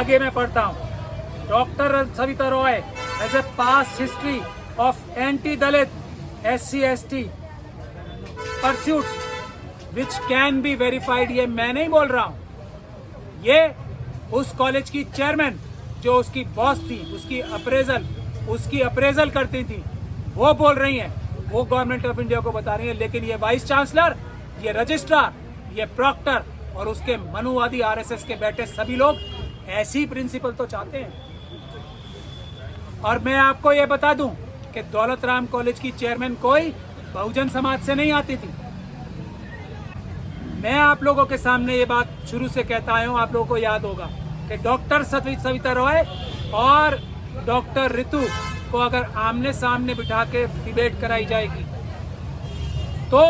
आगे मैं पढ़ता हूँ। Doctor Savita Roy has a past history of anti Dalit SC/ST pursuits which can be verified. ये मैं नहीं बोल रहा हूँ, ये उस कॉलेज की चेयरमैन जो उसकी बॉस थी, उसकी अप्रेजल करती थी, वो बोल रही हैं, वो गवर्नमेंट ऑफ इंडिया को बता रही है। लेकिन ये वाइस चांसलर, ये रजिस्ट्रार, ये प्रॉक्टर और उसके मनुवादी RSS के बेटे सभी लोग ऐसी प्रिंसिपल तो चाहते हैं। और मैं आपको ये बता दूं कि दौलत राम कॉलेज की चेयरमैन कोई बहुजन समाज से नहीं आती थी। मैं आप लोगों के सामने ये बात शुरू से कहता आया हूं, आप लोगों को याद होगा कि डॉक्टर सविता रॉय और डॉक्टर ऋतु को अगर आमने सामने बिठा के डिबेट कराई जाएगी तो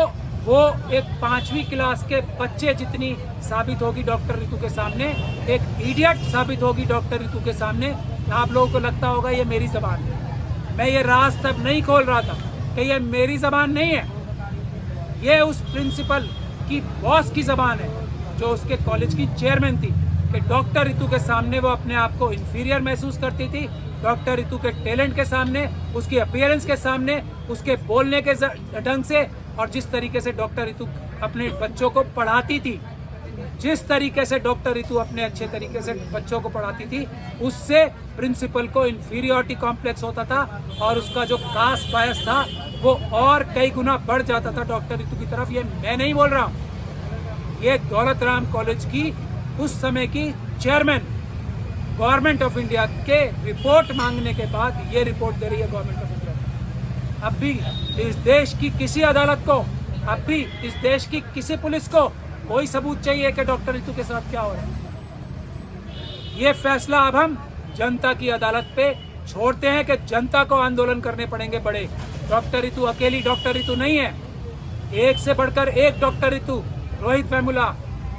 वो एक 5वीं क्लास के बच्चे जितनी साबित होगी डॉक्टर ऋतु के सामने, एक इडियट साबित होगी डॉक्टर ऋतु के सामने। आप लोगों को लगता होगा ये मेरी जबान है। मैं ये राज तब नहीं खोल रहा था कि ये मेरी जबान नहीं है, ये उस प्रिंसिपल की बॉस की जबान है जो उसके कॉलेज की चेयरमैन थी, कि डॉक्टर ऋतु के सामने वो अपने आप को इंफीरियर महसूस करती थी। डॉक्टर ऋतु के टैलेंट के सामने, उसकी अपीयरेंस के सामने, उसके बोलने के ढंग से और जिस तरीके से डॉक्टर ऋतु अपने बच्चों को पढ़ाती थी, जिस तरीके से डॉक्टर ऋतु अपने अच्छे तरीके से बच्चों को पढ़ाती थी, उससे प्रिंसिपल को इंफीरियरिटी कॉम्प्लेक्स होता था और उसका जो कास्ट बायस था वो और कई गुना बढ़ जाता था डॉक्टर ऋतु की तरफ। ये मैं नहीं बोल रहा हूँ, ये दौलत राम कॉलेज की उस समय की चेयरमैन गवर्नमेंट ऑफ इंडिया के रिपोर्ट मांगने के बाद ये रिपोर्ट दे रही है गवर्नमेंट ऑफ इंडिया। अब भी इस देश की किसी अदालत को, अब भी इस देश की किसी पुलिस को कोई सबूत चाहिए कि डॉक्टर ऋतु के साथ क्या हो रहा है। ये फैसला अब हम जनता की अदालत पे छोड़ते हैं कि जनता को आंदोलन करने पड़ेंगे बड़े। डॉक्टर ऋतु अकेली डॉक्टर ऋतु नहीं है, एक से बढ़कर एक डॉक्टर ऋतु, रोहित वेमुला,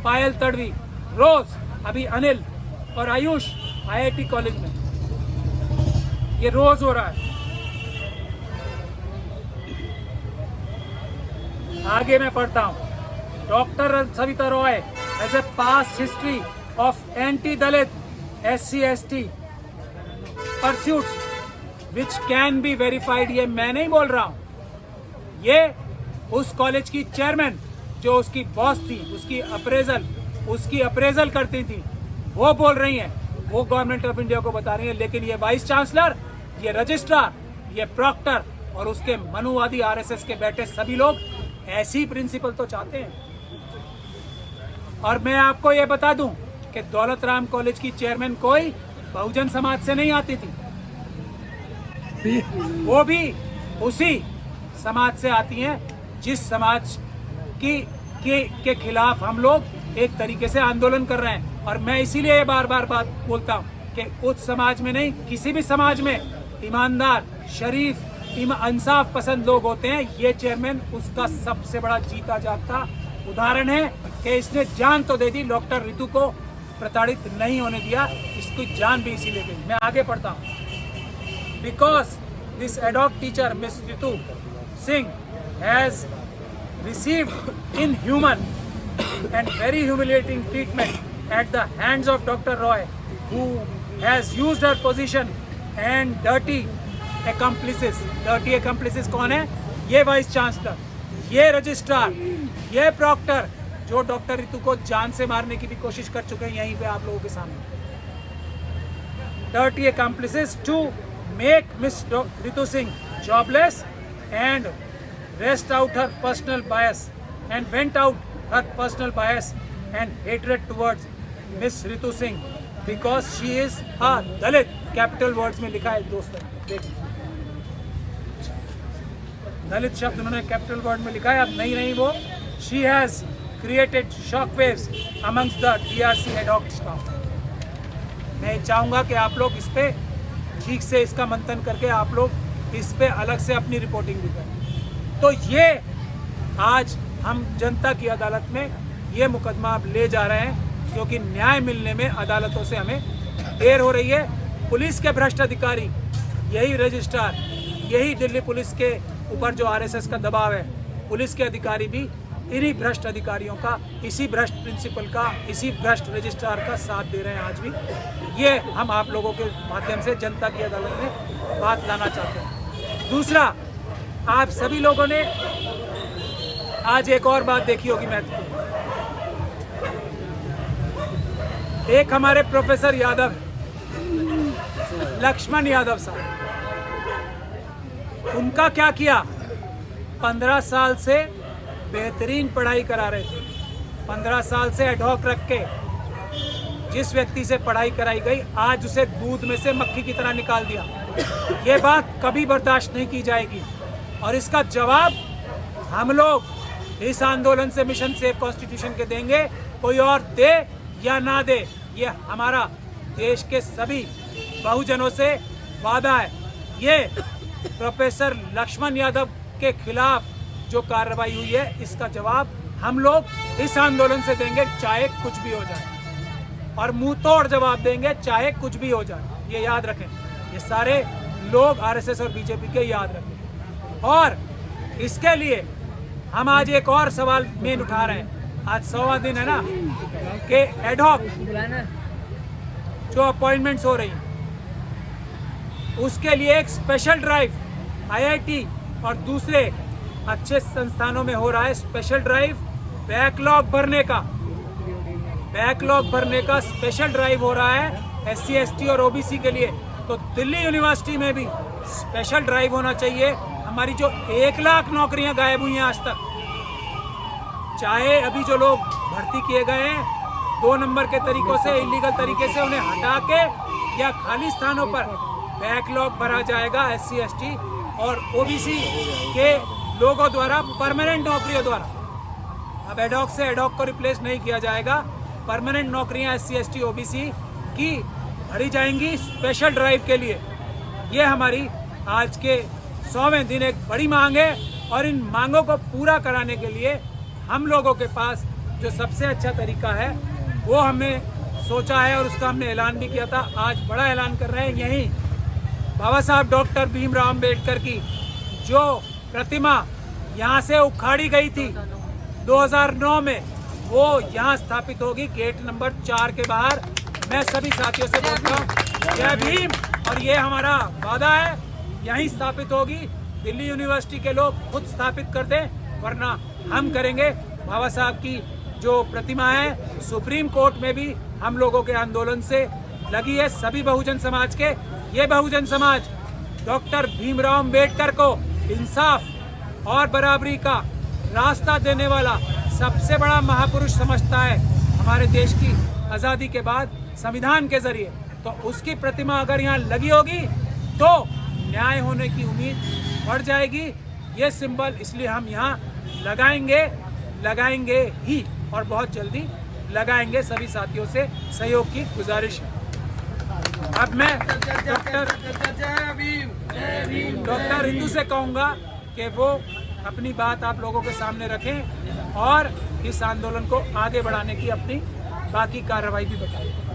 पायल तड़वी, रोज, अभी अनिल और आयुष IIT कॉलेज में, ये रोज हो रहा है। आगे मैं पढ़ता हूँ। Doctor Savita Roy has a past history of anti Dalit SC/ST pursuits which can be verified. ये मैं नहीं बोल रहा हूँ, ये उस कॉलेज की चेयरमैन जो उसकी बॉस थी, उसकी अप्रेजल करती थी, वो बोल रही हैं, वो गवर्नमेंट ऑफ इंडिया को बता रही है। लेकिन ये वाइस चांसलर, ये रजिस्ट्रार, ये प्रॉक्टर और उसके मनुवादी RSS के बेटे सभी लोग ऐसी प्रिंसिपल तो चाहते हैं। और मैं आपको ये बता दूं कि दौलत राम कॉलेज की चेयरमैन कोई बहुजन समाज से नहीं आती थी, वो भी उसी समाज से आती हैं जिस समाज के खिलाफ हम लोग एक तरीके से आंदोलन कर रहे हैं। और मैं इसीलिए ये बार बार बात बोलता हूँ कि उस समाज में नहीं, किसी भी समाज में ईमानदार, शरीफ, इंसाफ पसंद लोग होते हैं। ये चेयरमैन उसका सबसे बड़ा जीता जागता उदाहरण है कि इसने जान तो दे दी, डॉक्टर ऋतु को प्रताड़ित नहीं होने दिया, इसकी जान भी इसीलिए गई। मैं आगे पढ़ता हूँ। Because this ad hoc teacher miss Ritu Singh has received inhuman and very humiliating treatment at the hands of Dr. Roy, who has used her position and dirty accomplices. Dirty accomplices कौन है? ये वाइस चांसलर, ये रजिस्ट्रार, ये Procter जो doctor ऋतु को जान से मारने की भी कोशिश कर चुके हैं यहीं पे आप लोगों के सामने। Dirty accomplices to make Miss Ritu Singh jobless and went out her personal bias and hatred towards Miss Ritu Singh because she is a Dalit, capital words में लिखा है दोस्तों, देखिए दलित शब्द उन्होंने कैपिटल वर्ड में लिखा है। अब नहीं वो she has created shockwaves amongst the DRC ad hoc staff। मैं चाहूँगा कि आप लोग इस पे ठीक से इसका मंथन करके आप लोग इस पे अलग से अपनी रिपोर्टिंग भी करें। तो ये आज हम जनता की अदालत में ये मुकदमा अब ले जा रहे हैं क्योंकि न्याय मिलने में अदालतों से हमें देर हो रही है। पुलिस के भ्रष्ट अधिकारी, यही रजिस्ट्रार, यही दिल्ली पुलिस के ऊपर जो RSS का दबाव है, पुलिस के अधिकारी भी इन्हीं भ्रष्ट अधिकारियों का, इसी भ्रष्ट प्रिंसिपल का, इसी भ्रष्ट रजिस्ट्रार का साथ दे रहे हैं आज भी। ये हम आप लोगों के माध्यम से जनता की अदालत में बात लाना चाहते हैं। दूसरा, आप सभी लोगों ने आज एक और बात देखी होगी महत्वपूर्ण। एक हमारे प्रोफेसर यादव, लक्ष्मण यादव साहब, उनका क्या किया, 15 साल से बेहतरीन पढ़ाई करा रहे थे, 15 साल से एडहॉक रख के जिस व्यक्ति से पढ़ाई कराई गई, आज उसे दूध में से मक्खी की तरह निकाल दिया। ये बात कभी बर्दाश्त नहीं की जाएगी और इसका जवाब हम लोग इस आंदोलन से मिशन सेव कॉन्स्टिट्यूशन के देंगे। कोई और दे या ना दे, ये हमारा देश के सभी बहुजनों से वादा है। ये प्रोफेसर लक्ष्मण यादव के खिलाफ जो कार्रवाई हुई है, इसका जवाब हम लोग इस आंदोलन से देंगे, चाहे कुछ भी हो जाए, और मुंह तोड़ जवाब देंगे, चाहे कुछ भी हो जाए। ये याद रखें, ये सारे लोग आरएसएस और बीजेपी के याद रखें। और इसके लिए हम आज एक और सवाल मेन उठा रहे हैं। आज 100वां दिन है ना कि एडहॉक जो अपॉइंटमेंट्स हो रही हैं, उसके लिए एक स्पेशल ड्राइव आईआईटी और दूसरे अच्छे संस्थानों में हो रहा है। स्पेशल ड्राइव बैकलॉग भरने का स्पेशल ड्राइव हो रहा है एससी एसटी और ओबीसी के लिए। तो दिल्ली यूनिवर्सिटी में भी स्पेशल ड्राइव होना चाहिए। हमारी जो 1 लाख नौकरियां गायब हुई हैं आज तक, चाहे अभी जो लोग भर्ती किए गए हैं 2 नंबर के तरीकों से, इलीगल तरीके से, उन्हें हटा के या खाली स्थानों पर बैकलॉग भरा जाएगा एससी एसटी और ओबीसी के लोगों द्वारा, परमानेंट नौकरियों द्वारा। अब एडहॉक से एडहॉक को रिप्लेस नहीं किया जाएगा, परमानेंट नौकरियां एससी एसटी ओबीसी की भरी जाएंगी स्पेशल ड्राइव के लिए। ये हमारी आज के 100वें दिन एक बड़ी मांग है और इन मांगों को पूरा कराने के लिए हम लोगों के पास जो सबसे अच्छा तरीका है वो हमने सोचा है और उसका हमने ऐलान भी किया था। आज बड़ा ऐलान कर रहे हैं। यहीं बाबा साहब डॉक्टर भीमराव अम्बेडकर की जो प्रतिमा यहाँ से उखाड़ी गई थी 2009 में, वो यहाँ स्थापित होगी गेट नंबर 4 के बाहर। मैं सभी साथियों से बोलता हूँ जय भीम, और ये हमारा वादा है, यहीं स्थापित होगी। दिल्ली यूनिवर्सिटी के लोग खुद स्थापित कर दें, वरना हम करेंगे। बाबा साहब की जो प्रतिमा है सुप्रीम कोर्ट में भी हम लोगों के आंदोलन से लगी है, सभी बहुजन समाज के। ये बहुजन समाज डॉक्टर भीमराव अम्बेडकर को इंसाफ और बराबरी का रास्ता देने वाला सबसे बड़ा महापुरुष समझता है हमारे देश की आज़ादी के बाद संविधान के जरिए। तो उसकी प्रतिमा अगर यहाँ लगी होगी तो न्याय होने की उम्मीद बढ़ जाएगी। ये सिंबल इसलिए हम यहाँ लगाएंगे ही, और बहुत जल्दी लगाएंगे। सभी साथियों से सहयोग की गुजारिश है। अब मैं डॉक्टर रितु से कहूँगा कि वो अपनी बात आप लोगों के सामने रखें और इस आंदोलन को आगे बढ़ाने की अपनी बाकी कार्रवाई भी बताएं।